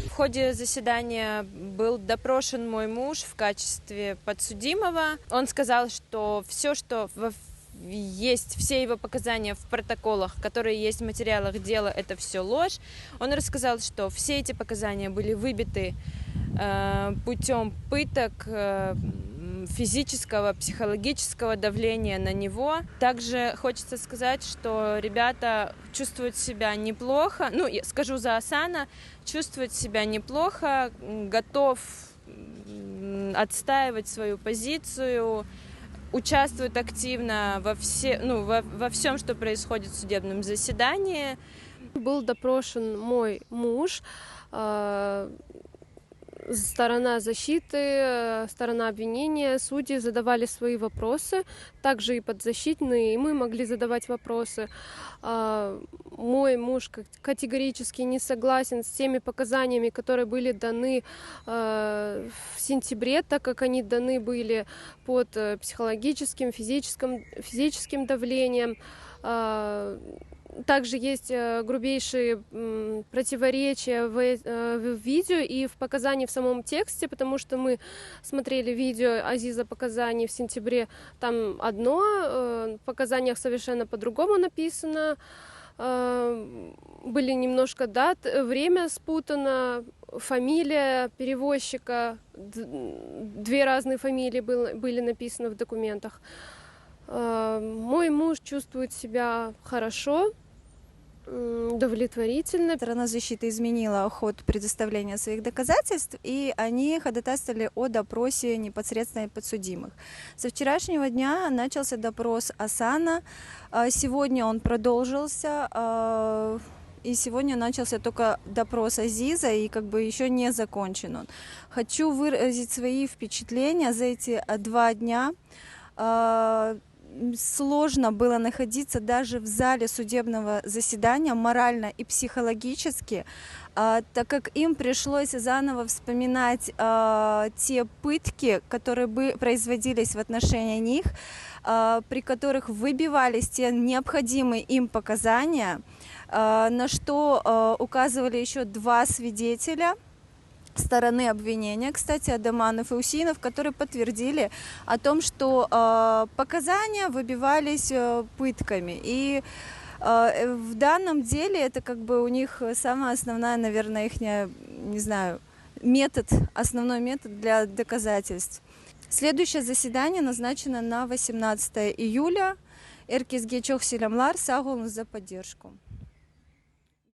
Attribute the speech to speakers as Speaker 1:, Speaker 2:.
Speaker 1: В ходе заседания был допрошен мой муж в качестве подсудимого. Он сказал, что все, что есть, все его показания в протоколах, которые есть в материалах дела, это все ложь. Он рассказал, что все эти показания были выбиты путем пыток, физического, психологического давления на него. Также хочется сказать, что ребята чувствуют себя неплохо, я скажу за Асана, чувствует себя неплохо, готов отстаивать свою позицию, участвует активно во всем, что происходит в судебном заседании.
Speaker 2: Был допрошен мой муж, сторона защиты, сторона обвинения, судьи задавали свои вопросы, также и подзащитные, и мы могли задавать вопросы. Мой муж категорически не согласен с теми показаниями, которые были даны в сентябре, так как они даны были под психологическим, физическим давлением. Также есть грубейшие противоречия в видео и в показании в самом тексте, потому что мы смотрели видео Азиза показаний в сентябре, там одно, в показаниях совершенно по-другому написано, были немножко время спутано, фамилия перевозчика, две разные фамилии были написаны в документах. Мой муж чувствует себя хорошо, удовлетворительно.
Speaker 3: Сторона защиты изменила ход предоставления своих доказательств, и они ходатайствовали о допросе непосредственно подсудимых. Со вчерашнего дня начался допрос Асана. Сегодня он продолжился. И сегодня начался только допрос Азиза, и еще не закончен он. Хочу выразить свои впечатления за эти 2 дня. Сложно было находиться даже в зале судебного заседания морально и психологически, так как им пришлось заново вспоминать те пытки, которые производились в отношении них, при которых выбивались те необходимые им показания, на что указывали еще 2 свидетеля стороны обвинения, кстати, Адаманов и Усинов, которые подтвердили о том, что показания выбивались пытками. И в данном деле это у них самая основная, наверное, их, основной метод для доказательств. Следующее заседание назначено на 18 июля. Эркизге чох силямлар, сау за поддержку.